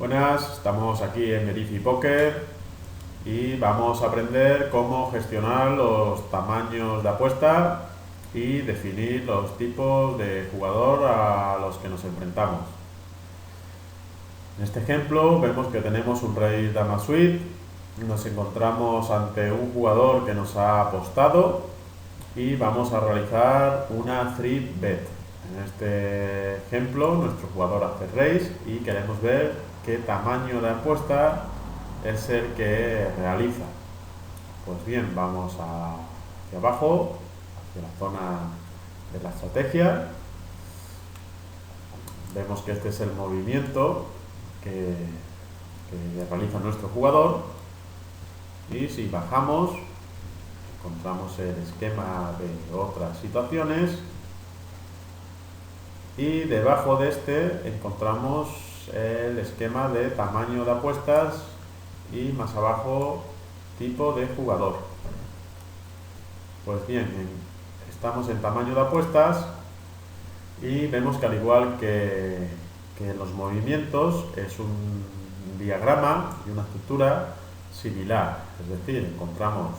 Buenas, estamos aquí en Verifi Poker y vamos a aprender cómo gestionar los tamaños de apuesta y definir los tipos de jugador a los que nos enfrentamos. En este ejemplo vemos que tenemos un rey dama suite, nos encontramos ante un jugador que nos ha apostado y vamos a realizar una 3-bet. En este ejemplo nuestro jugador hace raise y queremos ver qué tamaño de apuesta es el que realiza. Pues bien, vamos hacia abajo, hacia la zona de la estrategia. Vemos que este es el movimiento que realiza nuestro jugador. Y si bajamos, encontramos el esquema de otras situaciones. Y debajo de este encontramos el esquema de tamaño de apuestas y más abajo tipo de jugador. Pues bien, estamos en tamaño de apuestas y vemos que al igual que en los movimientos es un diagrama y una estructura similar, es decir, encontramos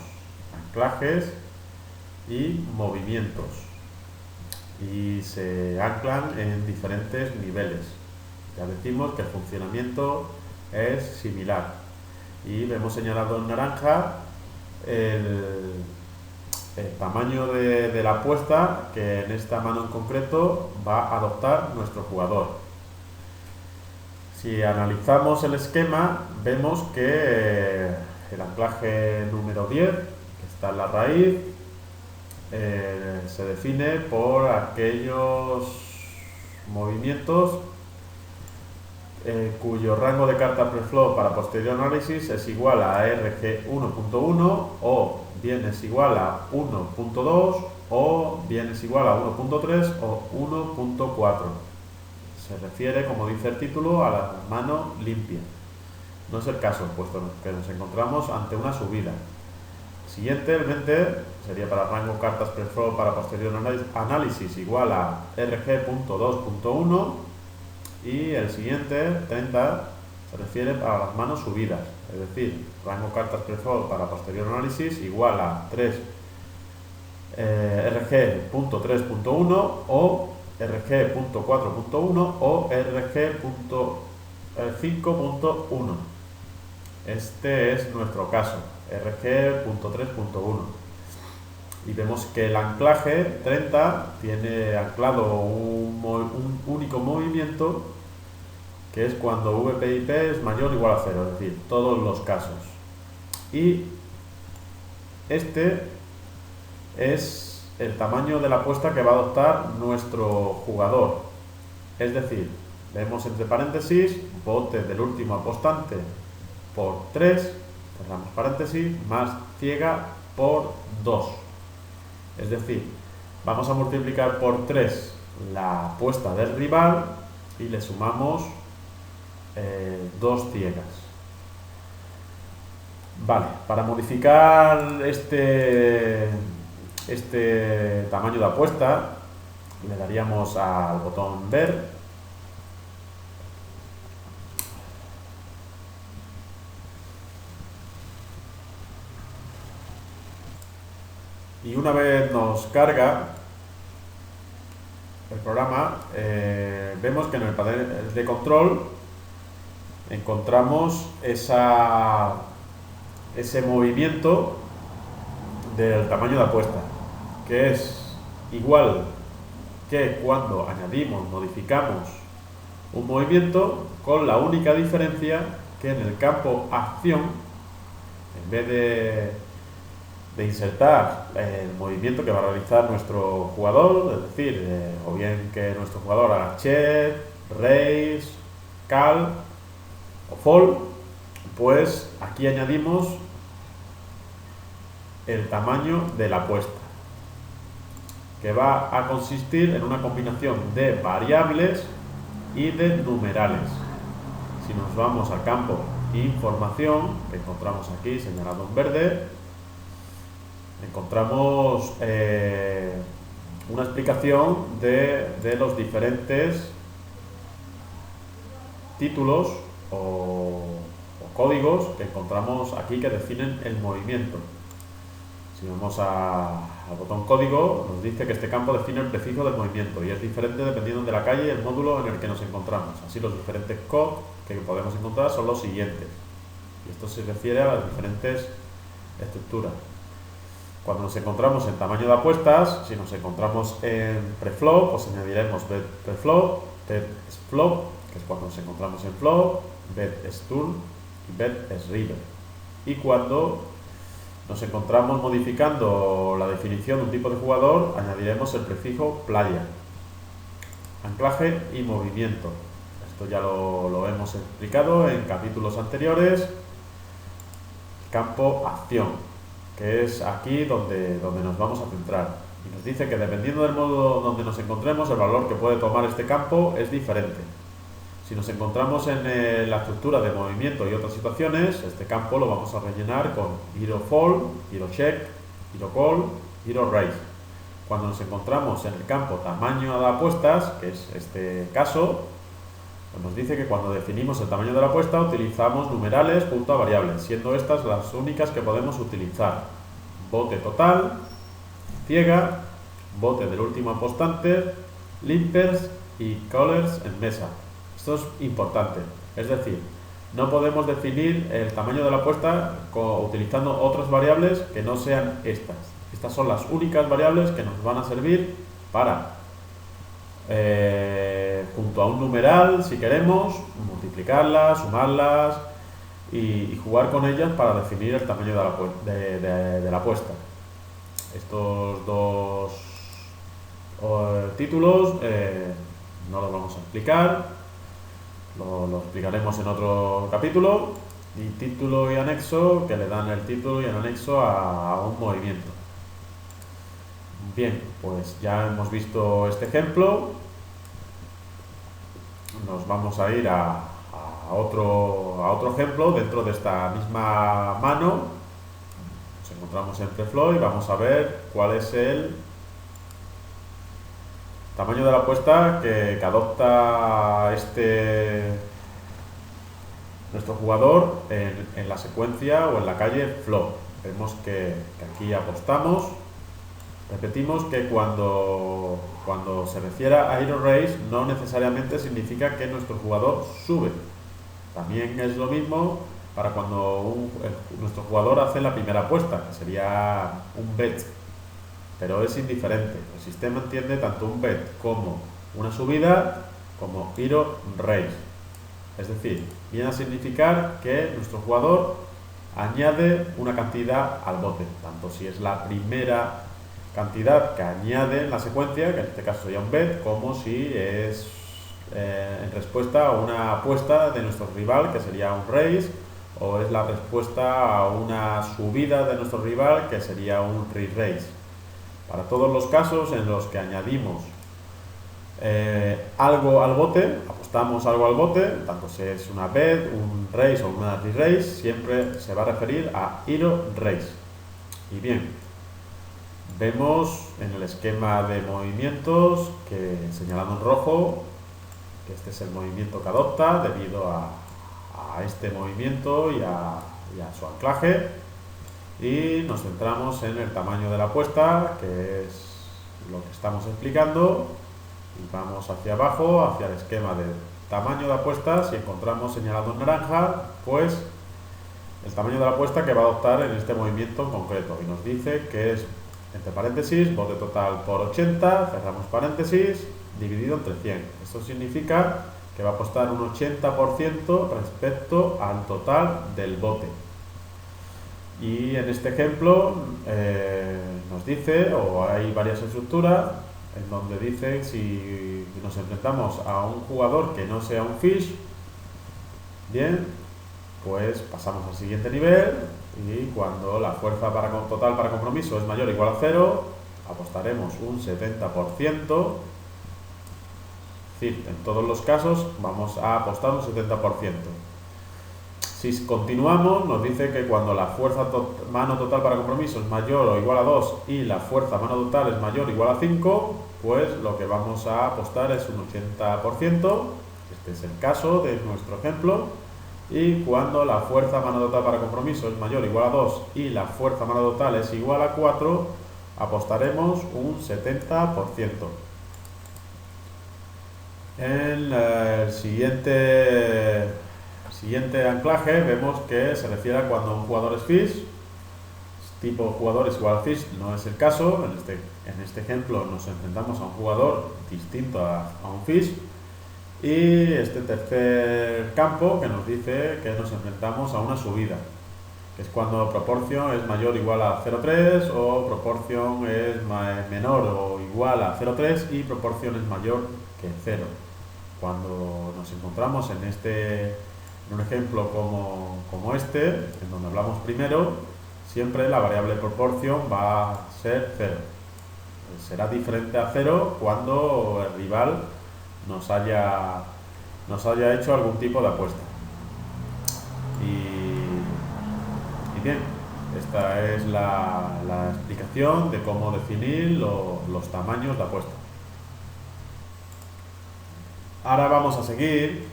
anclajes y movimientos y se anclan en diferentes niveles. Ya decimos que el funcionamiento es similar y vemos señalado en naranja el tamaño de la apuesta que en esta mano en concreto va a adoptar nuestro jugador. Si analizamos el esquema vemos que el anclaje número 10, que está en la raíz, se define por aquellos movimientos cuyo rango de carta preflop para posterior análisis es igual a RG 1.1 o bien es igual a 1.2 o bien es igual a 1.3 o 1.4. Se refiere, como dice el título, a la mano limpia. No es el caso, puesto que nos encontramos ante una subida. Siguiente, el 20, sería para rango cartas preflop para posterior análisis igual a RG.2.1 y el siguiente, 30, se refiere a las manos subidas, es decir, rango cartas preflop para posterior análisis igual a 3 RG.3.1 o RG.4.1 o RG.5.1. Este es nuestro caso, RG.3.1. Y vemos que el anclaje 30 tiene anclado un único movimiento, que es cuando VPIP es mayor o igual a 0, es decir, todos los casos. Y este es el tamaño de la apuesta que va a adoptar nuestro jugador. Es decir, vemos entre paréntesis, bote del último apostante por 3, cerramos paréntesis, más ciega por 2. Es decir, vamos a multiplicar por 3 la apuesta del rival y le sumamos 2 ciegas. Vale, para modificar este tamaño de apuesta le daríamos al botón ver y una vez nos carga el programa vemos que en el panel de control encontramos ese movimiento del tamaño de apuesta, que es igual que cuando añadimos, modificamos un movimiento, con la única diferencia que en el campo acción, en vez de insertar el movimiento que va a realizar nuestro jugador, es decir, o bien que nuestro jugador haga check, raise, call o fold, pues aquí añadimos el tamaño de la apuesta, que va a consistir en una combinación de variables y de numerales. Si nos vamos al campo información, que encontramos aquí señalado en verde, encontramos una explicación de los diferentes títulos o códigos que encontramos aquí que definen el movimiento. Si vamos al botón código, nos dice que este campo define el prefijo del movimiento y es diferente dependiendo de la calle y el módulo en el que nos encontramos. Así, los diferentes codes que podemos encontrar son los siguientes. Y esto se refiere a las diferentes estructuras. Cuando nos encontramos en tamaño de apuestas, si nos encontramos en preflop, pues añadiremos bet preflop, bet flop, que es cuando nos encontramos en flop, bet turn y bet river. Y cuando nos encontramos modificando la definición de un tipo de jugador, añadiremos el prefijo player. Anclaje y movimiento. Esto ya lo hemos explicado en capítulos anteriores. Campo acción, que es aquí donde nos vamos a centrar. Y nos dice que dependiendo del modo donde nos encontremos, el valor que puede tomar este campo es diferente. Si nos encontramos en la estructura de movimiento y otras situaciones, este campo lo vamos a rellenar con hero fall, hero check, hero call, hero raise. Cuando nos encontramos en el campo tamaño de apuestas, que es este caso, pues nos dice que cuando definimos el tamaño de la apuesta utilizamos numerales junto a variables, siendo estas las únicas que podemos utilizar. Bote total, ciega, bote del último apostante, limpers y callers en mesa. Esto es importante, es decir, no podemos definir el tamaño de la apuesta utilizando otras variables que no sean estas. Estas son las únicas variables que nos van a servir para, junto a un numeral, si queremos, multiplicarlas, sumarlas y jugar con ellas para definir el tamaño de la apuesta. Estos dos títulos no los vamos a explicar. Lo explicaremos en otro capítulo. Y título y anexo, que le dan el título y el anexo a un movimiento. Bien, pues ya hemos visto este ejemplo. Nos vamos a ir a otro ejemplo dentro de esta misma mano. Nos encontramos en preflop y vamos a ver cuál es el tamaño de la apuesta que adopta nuestro jugador en la secuencia o en la calle flop. Vemos que aquí apostamos. Repetimos que cuando se refiere a hero raise no necesariamente significa que nuestro jugador sube. También es lo mismo para cuando nuestro jugador hace la primera apuesta, que sería un bet. Pero es indiferente. El sistema entiende tanto un bet como una subida como hero raise. Es decir, viene a significar que nuestro jugador añade una cantidad al bote, tanto si es la primera cantidad que añade en la secuencia, que en este caso sería un bet, como si es en respuesta a una apuesta de nuestro rival, que sería un raise, o es la respuesta a una subida de nuestro rival, que sería un re-raise. Para todos los casos en los que añadimos algo al bote, apostamos algo al bote, tanto si es una bet, un raise o una re-raise, siempre se va a referir a hero raise. Y bien, vemos en el esquema de movimientos que, señalado en rojo, que este es el movimiento que adopta debido a este movimiento y a su anclaje. Y nos centramos en el tamaño de la apuesta, que es lo que estamos explicando, y vamos hacia abajo, hacia el esquema de tamaño de apuestas, y encontramos señalado en naranja, pues el tamaño de la apuesta que va a adoptar en este movimiento en concreto, y nos dice que es, entre paréntesis, bote total por 80, cerramos paréntesis, dividido entre 100. Esto significa que va a apostar un 80% respecto al total del bote. Y en este ejemplo nos dice, o hay varias estructuras, en donde dice si nos enfrentamos a un jugador que no sea un fish, bien, pues pasamos al siguiente nivel, y cuando la fuerza total para compromiso es mayor o igual a 0, apostaremos un 70%. Es decir, en todos los casos vamos a apostar un 70%. Si continuamos, nos dice que cuando la fuerza mano total para compromiso es mayor o igual a 2 y la fuerza mano total es mayor o igual a 5, pues lo que vamos a apostar es un 80%. Este es el caso de nuestro ejemplo. y cuando la fuerza mano total para compromiso es mayor o igual a 2 y la fuerza mano total es igual a 4, apostaremos un 70%. En el siguiente anclaje vemos que se refiere a cuando un jugador es fish, tipo jugador es igual a fish, no es el caso. En este ejemplo nos enfrentamos a un jugador distinto a un fish. Y este tercer campo que nos dice que nos enfrentamos a una subida, que es cuando proporción es mayor o igual a 0,3 o proporción es menor o igual a 0,3 y proporción es mayor que 0. Cuando nos encontramos en un ejemplo como este, en donde hablamos primero, siempre la variable proporción va a ser 0. Será diferente a 0 cuando el rival nos haya hecho algún tipo de apuesta. Y bien, esta es la explicación de cómo definir los tamaños de apuesta. Ahora vamos a seguir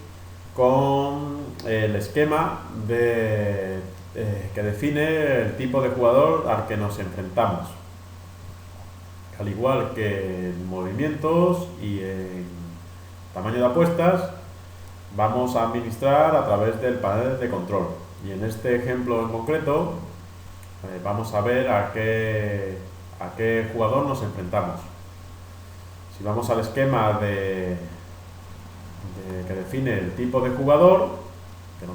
con el esquema que define el tipo de jugador al que nos enfrentamos. Al igual que en movimientos y en tamaño de apuestas, vamos a administrar a través del panel de control. Y en este ejemplo en concreto, vamos a ver a qué jugador nos enfrentamos. Si vamos al esquema que define el tipo de jugador, que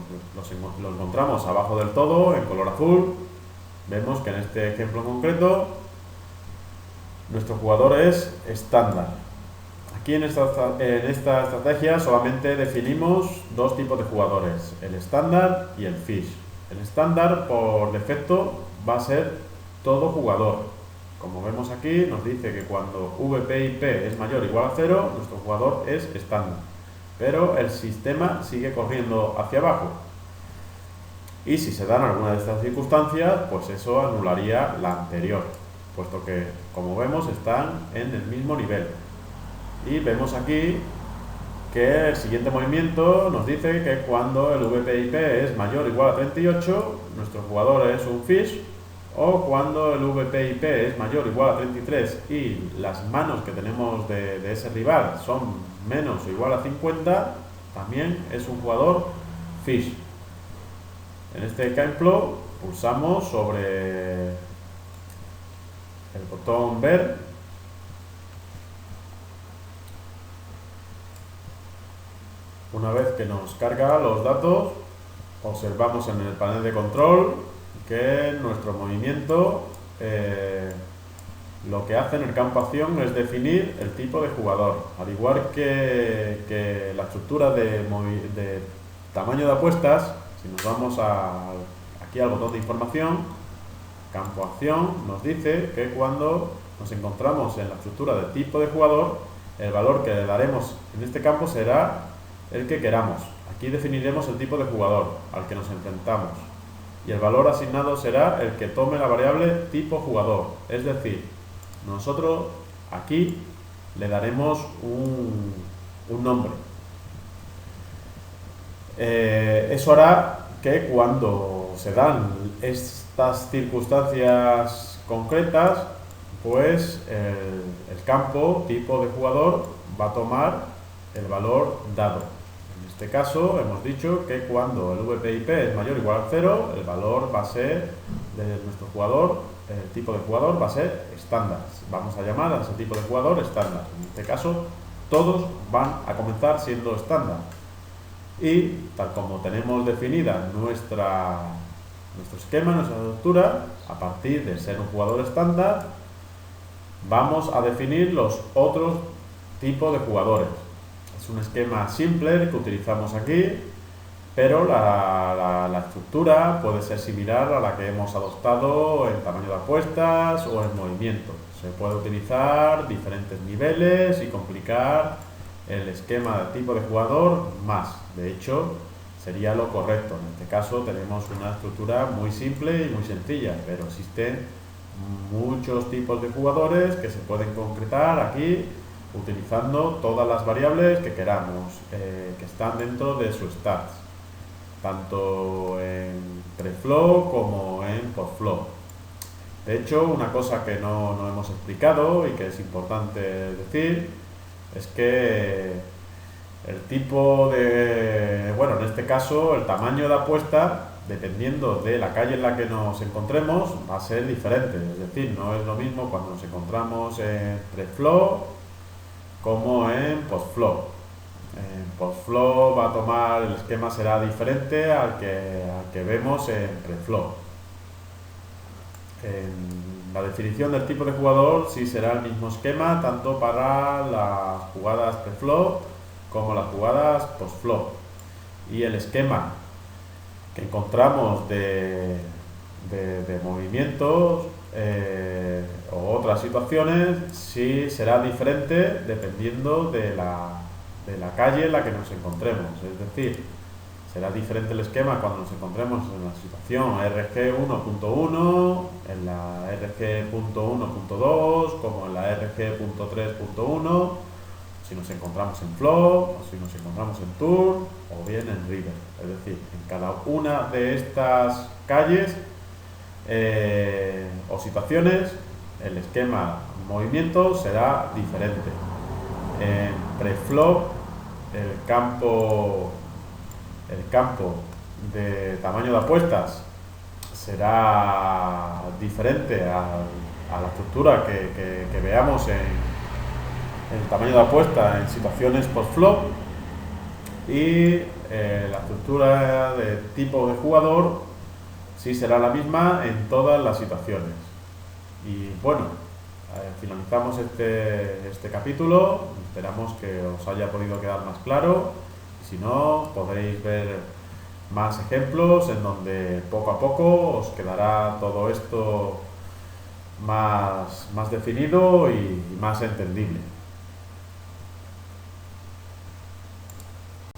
lo encontramos abajo del todo, en color azul, vemos que en este ejemplo en concreto, nuestro jugador es estándar. Aquí en esta estrategia solamente definimos dos tipos de jugadores, el estándar y el fish. El estándar por defecto va a ser todo jugador. Como vemos aquí, nos dice que cuando VPIP es mayor o igual a 0, nuestro jugador es estándar. Pero el sistema sigue corriendo hacia abajo. Y si se dan alguna de estas circunstancias, pues eso anularía la anterior, puesto que, como vemos, están en el mismo nivel. Y vemos aquí que el siguiente movimiento nos dice que cuando el VPIP es mayor o igual a 38, nuestro jugador es un fish, o cuando el VPIP es mayor o igual a 33 y las manos que tenemos de ese rival son menos o igual a 50, también es un jugador fish. En este ejemplo pulsamos sobre el botón ver Una vez que nos carga los datos, observamos en el panel de control que nuestro movimiento lo que hace en el campo acción es definir el tipo de jugador. Al igual que la estructura de tamaño de apuestas, si nos vamos aquí al botón de información, campo acción nos dice que cuando nos encontramos en la estructura de tipo de jugador, el valor que le daremos en este campo será el que queramos. Aquí definiremos el tipo de jugador al que nos enfrentamos y el valor asignado será el que tome la variable tipo jugador, es decir, nosotros aquí le daremos un nombre. Eso hará que cuando se dan estas circunstancias concretas, pues el campo tipo de jugador va a tomar el valor dado. En este caso hemos dicho que cuando el VPIP es mayor o igual a 0, el valor va a ser de nuestro jugador, el tipo de jugador va a ser estándar. Vamos a llamar a ese tipo de jugador estándar. En este caso todos van a comenzar siendo estándar. Y tal como tenemos definida nuestro esquema, nuestra estructura, a partir de ser un jugador estándar, vamos a definir los otros tipos de jugadores. Es un esquema simple que utilizamos aquí, pero la estructura puede ser similar a la que hemos adoptado en tamaño de apuestas o en movimiento. Se puede utilizar diferentes niveles y complicar el esquema de tipo de jugador más. De hecho, sería lo correcto. En este caso tenemos una estructura muy simple y muy sencilla, pero existen muchos tipos de jugadores que se pueden concretar aquí utilizando todas las variables que queramos, que están dentro de su stats. tanto en preflow como en postflow. De hecho, una cosa que no hemos explicado y que es importante decir es que el tipo bueno, en este caso, el tamaño de apuesta, dependiendo de la calle en la que nos encontremos, va a ser diferente. Es decir, no es lo mismo cuando nos encontramos en preflow como en postflow. En postflow va a tomar, el esquema será diferente al que vemos en preflow. En la definición del tipo de jugador sí será el mismo esquema tanto para las jugadas preflow como las jugadas postflow. Y el esquema que encontramos de movimientos o otras situaciones sí será diferente dependiendo de la calle en la que nos encontremos. Es decir, será diferente el esquema cuando nos encontremos en la situación RG 1.1, en la RG 1.2, como en la RG 3.1, si nos encontramos en flow, o si nos encontramos en turn, o bien en river. Es decir, en cada una de estas calles o situaciones, el esquema movimiento será diferente. En preflow, el campo de tamaño de apuestas será diferente a la estructura que veamos en el tamaño de apuesta en situaciones post-flop, y la estructura de tipo de jugador sí será la misma en todas las situaciones. Y bueno, finalizamos este capítulo. Esperamos que os haya podido quedar más claro. Si no, podréis ver más ejemplos en donde poco a poco os quedará todo esto más definido y más entendible.